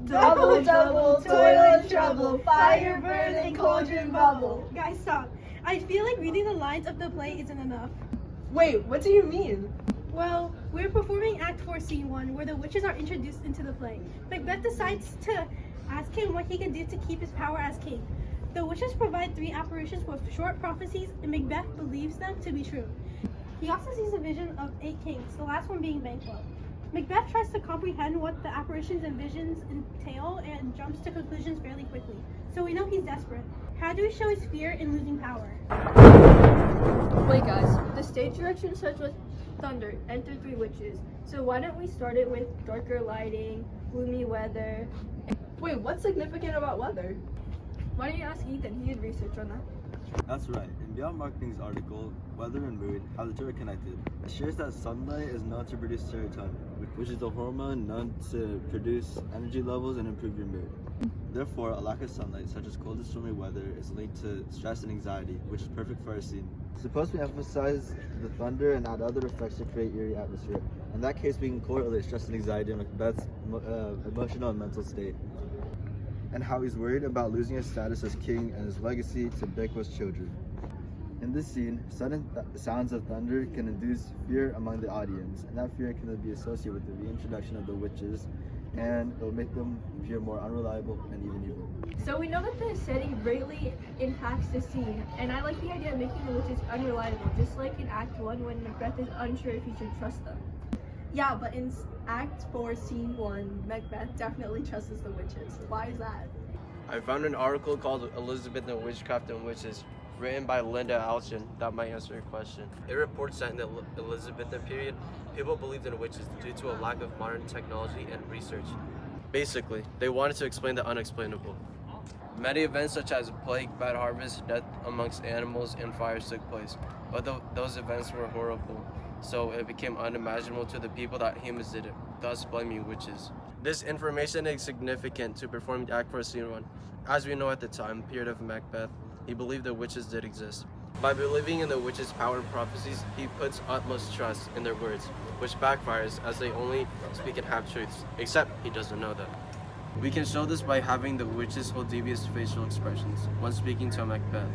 Double, double, toilet trouble, fire burning, cauldron bubble. Guys, stop. I feel like reading the lines of the play isn't enough. Wait, what do you mean? Well, we're performing Act 4, Scene 1, where the witches are introduced into the play. Macbeth decides to ask him what he can do to keep his power as king. The witches provide 3 apparitions with short prophecies, and Macbeth believes them to be true. He also sees a vision of 8 kings, the last one being Banquo. Macbeth tries to comprehend what the apparitions and visions entail and jumps to conclusions fairly quickly, so we know he's desperate. How do we show his fear in losing power? Wait guys, the stage direction starts with thunder, enter 3 witches. So why don't we start it with darker lighting, gloomy weather. Wait, what's significant about weather? Why don't you ask Ethan, he did research on that. That's right. In Beyond Marketing's article, Weather and Mood, How the Two Are Connected, it shares that sunlight is known to produce serotonin, which is a hormone known to produce energy levels and improve your mood. Therefore, a lack of sunlight, such as cold and stormy weather, is linked to stress and anxiety, which is perfect for our scene. Suppose we emphasize the thunder and add other effects to create eerie atmosphere. In that case, we can correlate stress and anxiety on Macbeth's emotional and mental state, and how he's worried about losing his status as king and his legacy to Banquo's children. In this scene, sudden sounds of thunder can induce fear among the audience, and that fear can be associated with the reintroduction of the witches, and it will make them appear more unreliable and even evil. So we know that the setting greatly impacts the scene, and I like the idea of making the witches unreliable, just like in Act 1 when Macbeth is unsure if he should trust them. Yeah, but in Act 4, Scene 1, Macbeth definitely trusts the witches. Why is that? I found an article called Elizabeth and Witchcraft and Witches, written by Linda Alston, that might answer your question. It reports that in the Elizabethan period, people believed in witches due to a lack of modern technology and research. Basically, they wanted to explain the unexplainable. Many events such as plague, bad harvest, death amongst animals, and fires took place, but those events were horrible, so it became unimaginable to the people that humans did it, thus blaming witches. This information is significant to perform Act 4 Scene 1. As we know at the time period of Macbeth, he believed the witches did exist. By believing in the witches' power and prophecies, he puts utmost trust in their words, which backfires as they only speak in half-truths, except he doesn't know that. We can show this by having the witches hold devious facial expressions when speaking to Macbeth,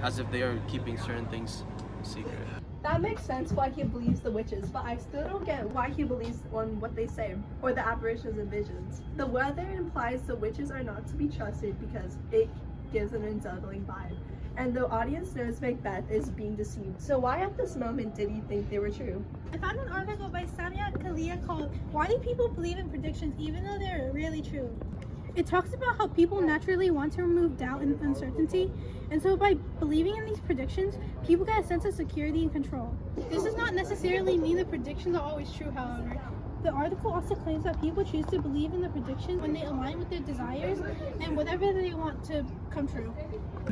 as if they are keeping certain things secret. That makes sense why he believes the witches, but I still don't get why he believes on what they say, or the apparitions and visions. The weather implies the witches are not to be trusted because it gives an unsettling vibe, and the audience knows Macbeth is being deceived. So why at this moment did he think they were true? I found an article by Samia Kalia called Why Do People Believe in Predictions Even Though They're Really True? It talks about how people naturally want to remove doubt and uncertainty, and so by believing in these predictions, people get a sense of security and control. This does not necessarily mean the predictions are always true, however. The article also claims that people choose to believe in the predictions when they align with their desires and whatever they want to come true.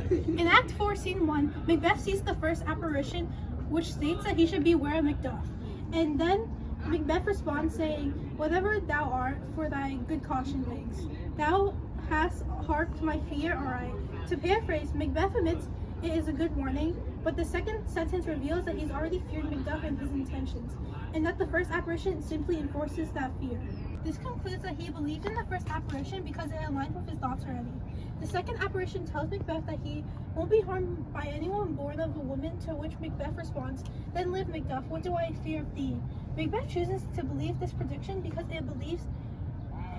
In Act 4, Scene 1, Macbeth sees the first apparition, which states that he should beware of Macduff. And then Macbeth responds saying, "Whatever thou art, for thy good caution makes. Thou hast harked my fear aright." To paraphrase, Macbeth admits it is a good warning, but the second sentence reveals that he's already feared Macduff and his intentions, and that the first apparition simply enforces that fear. This concludes that he believed in the first apparition because it aligned with his thoughts already. The second apparition tells Macbeth that he won't be harmed by anyone born of a woman, to which Macbeth responds, "Then live, Macduff, what do I fear of thee?" Macbeth chooses to believe this prediction because it believes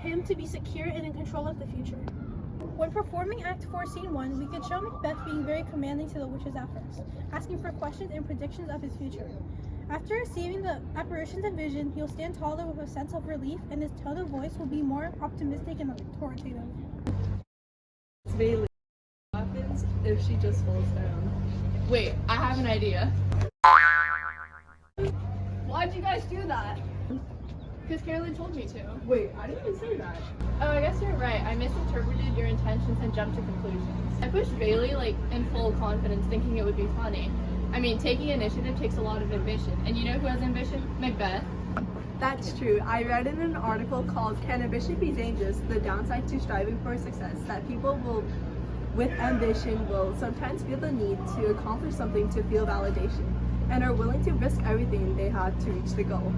him to be secure and in control of the future. When performing Act 4, Scene 1, we could show Macbeth being very commanding to the witches at first, asking for questions and predictions of his future. After receiving the apparitions and vision, he'll stand taller with a sense of relief, and his tone of voice will be more optimistic and authoritative. What happens if she just falls down? Wait, I have an idea. Why'd you guys do that? Because Karalynn told me to. Wait, I didn't even say that. Oh, I guess you're right. I misinterpreted your intentions and jumped to conclusions. I pushed Bailey, in full confidence, thinking it would be funny. I mean, taking initiative takes a lot of ambition. And you know who has ambition? Macbeth. That's true. I read in an article called Can Ambition Be Dangerous? The Downside to Striving for Success, that people with ambition will sometimes feel the need to accomplish something to feel validation, and are willing to risk everything they have to reach the goal.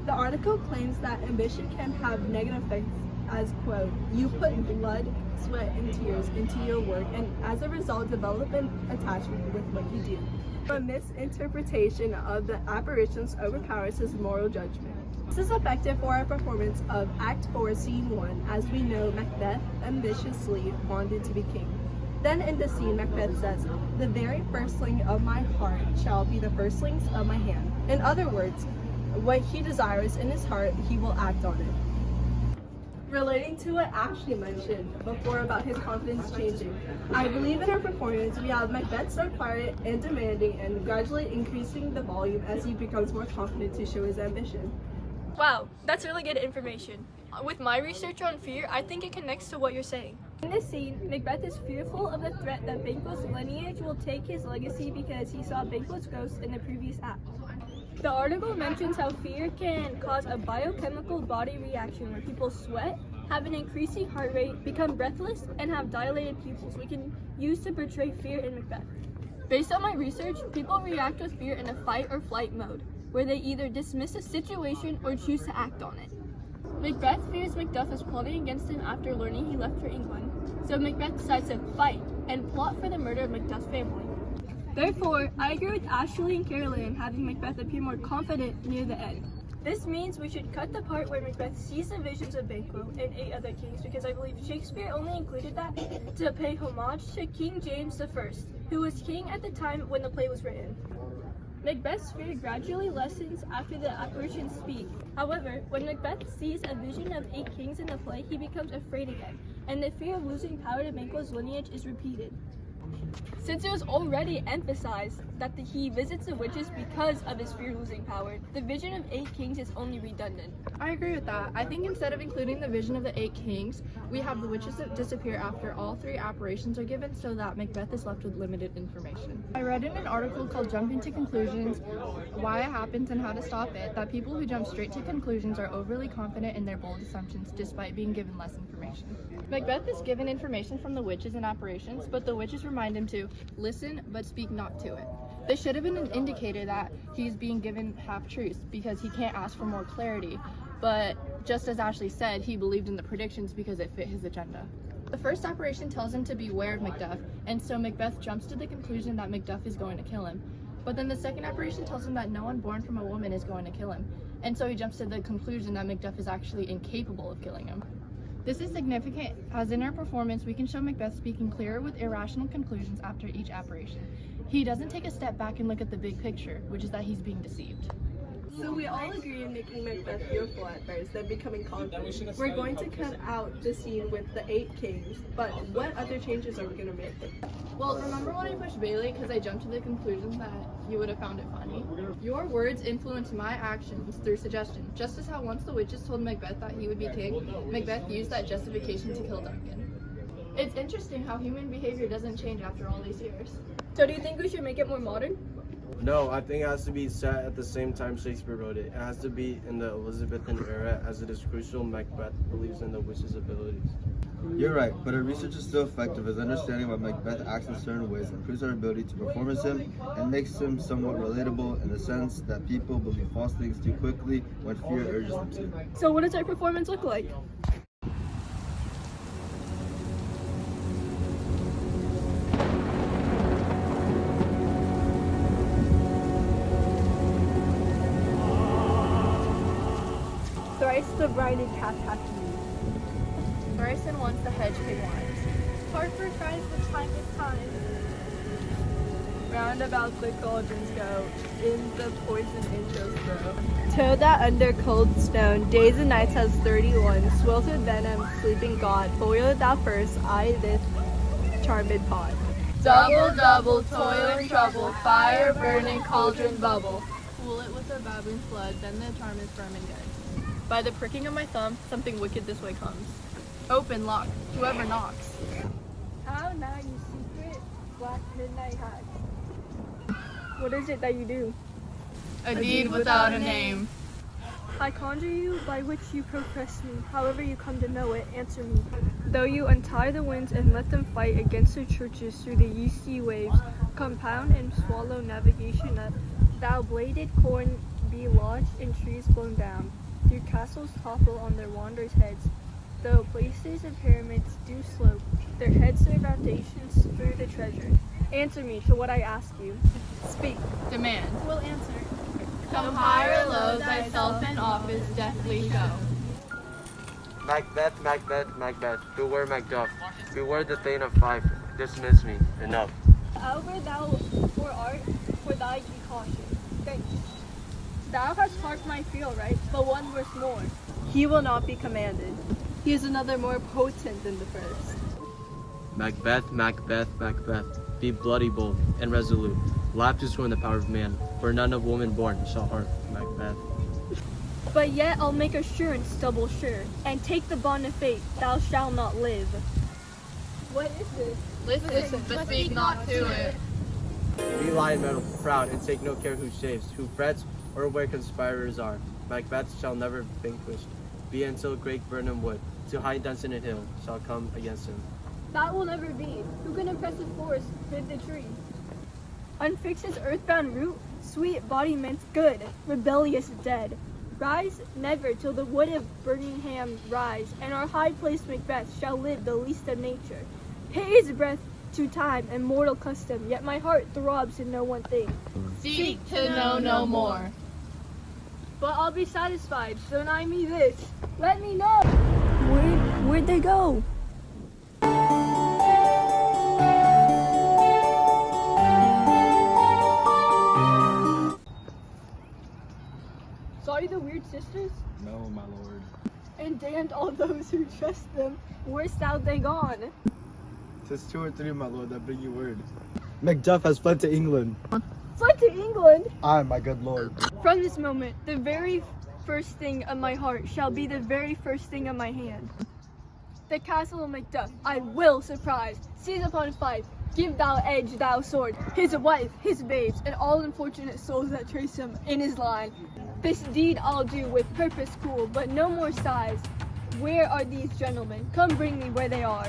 The article claims that ambition can have negative effects as, quote, you put blood, sweat, and tears into your work, and as a result develop an attachment with what you do. A misinterpretation of the apparitions overpowers his moral judgment. This is effective for our performance of Act 4, Scene 1, as we know Macbeth ambitiously wanted to be king. Then in the scene, Macbeth says, the very firstling of my heart shall be the firstlings of my hand. In other words, what he desires in his heart, he will act on it. Relating to what Ashley mentioned before about his confidence changing, I believe in our performance we have Macbeth start quiet and demanding and gradually increasing the volume as he becomes more confident to show his ambition. Wow, that's really good information. With my research on fear, I think it connects to what you're saying. In this scene, Macbeth is fearful of the threat that Banquo's lineage will take his legacy because he saw Banquo's ghost in the previous act. The article mentions how fear can cause a biochemical body reaction where people sweat, have an increasing heart rate, become breathless, and have dilated pupils we can use to portray fear in Macbeth. Based on my research, people react with fear in a fight or flight mode, where they either dismiss a situation or choose to act on it. Macbeth fears Macduff is plotting against him after learning he left for England, so Macbeth decides to fight and plot for the murder of Macduff's family. Therefore, I agree with Ashley and Karalynn having Macbeth appear more confident near the end. This means we should cut the part where Macbeth sees the visions of Banquo and 8 other kings because I believe Shakespeare only included that to pay homage to King James I, who was king at the time when the play was written. Macbeth's fear gradually lessens after the apparitions speak. However, when Macbeth sees a vision of 8 kings in the play, he becomes afraid again, and the fear of losing power to Banquo's lineage is repeated. Since it was already emphasized that he visits the witches because of his fear of losing power, the vision of 8 kings is only redundant. I agree with that. I think instead of including the vision of the 8 kings, we have the witches that disappear after all 3 apparitions are given so that Macbeth is left with limited information. I read in an article called Jumping to Conclusions, Why It Happens and How to Stop It, that people who jump straight to conclusions are overly confident in their bold assumptions despite being given less information. Macbeth is given information from the witches and apparitions, but the witches remind him to listen but speak not to it. This should have been an indicator that he's being given half-truths because he can't ask for more clarity, but just as Ashley said, he believed in the predictions because it fit his agenda. The first apparition tells him to beware of Macduff, and so Macbeth jumps to the conclusion that Macduff is going to kill him. But then the second apparition tells him that no one born from a woman is going to kill him, and so he jumps to the conclusion that Macduff is actually incapable of killing him. This is significant, as in our performance, we can show Macbeth speaking clearer with irrational conclusions after each apparition. He doesn't take a step back and look at the big picture, which is that he's being deceived. So we all agree in making Macbeth fearful at first, then becoming confident. We're going to cut out the scene with the 8 kings, but what other changes are we going to make? Well, remember when I pushed Bailey because I jumped to the conclusion that you would have found it funny? Your words influenced my actions through suggestion, just as how once the witches told Macbeth that he would be king, Macbeth used that justification to kill Duncan. It's interesting how human behavior doesn't change after all these years. So do you think we should make it more modern? No, I think it has to be set at the same time Shakespeare wrote it. It has to be in the Elizabethan era, as it is crucial Macbeth believes in the witch's abilities. You're right, but our research is still effective as understanding why Macbeth acts in certain ways improves our ability to perform as him and makes him somewhat relatable in the sense that people believe false things too quickly when fear urges them to. So what does our performance look like? Thrice the brided calf hath moved. Thrice and once the hedge came wise. Harper cries the time is time. Round about the cauldrons go, in the poison intros grow. Toe that under cold stone, days and nights has 31, swiltered venom, sleeping god, boil thou first, I this charmed pot. Double, double, toil and trouble, fire, burning, cauldron, bubble. Cool it with a baboon flood, then the charm is firm and good. By the pricking of my thumb, something wicked this way comes. Open, lock, whoever knocks. How now, you secret black midnight hag? What is it that you do? A deed without a name. I conjure you by which you profess me. However you come to know it, answer me. Though you untie the winds and let them fight against the churches through the yeasty waves, compound and swallow navigation up, thou bladed corn be lodged in trees blown down, through castles topple on their wanderers' heads, though places and pyramids do slope, their heads their foundations through the treasure. Answer me to what I ask you. Speak. Demand. Will answer. Come high or low, thyself in office deftly show. Macbeth, Macbeth, Macbeth, beware Macduff, beware the Thane of Fife, dismiss me, enough. However thou for art, for thy be caution. Thanks. Thou hast marked my field right, but one worth more. He will not be commanded. He is another more potent than the first. Macbeth, Macbeth, Macbeth, be bloody bold and resolute, lap to scorn the power of man, for none of woman born shall harm Macbeth. But yet I'll make assurance double sure, and take the bond of fate, thou shalt not live. What is this? Listen, but speak not to it. Be lion metal, proud, and take no care who shaves, who frets, or where conspirators are. Macbeth shall never vanquish, be until great Burnham wood, to high Dunsinane hill, shall come against him. That will never be. Who can impress his forest mid the tree? Unfix his earthbound root, sweet body meant good, rebellious dead. Rise never till the wood of Birmingham rise, and our high-placed Macbeth shall live the least of nature. Pay his breath to time and mortal custom, yet my heart throbs to know one thing. Seek to know no more. But I'll be satisfied, deny me this. Let me know. Where'd they go? Saw you the weird sisters? No, my lord. And damned all those who trust them. Where's thou they gone? 'Tis 2 or 3, my lord, that bring you word. Macduff has fled to England. Fled to England? Aye, my good lord. From this moment, the very first thing of my heart shall be the very first thing of my hand. The castle of Macduff I will surprise. Seize upon Fife, give thou edge, thou sword, his wife, his babes, and all unfortunate souls that trace him in his line. This deed I'll do with purpose cool, but no more sighs. Where are these gentlemen? Come bring me where they are.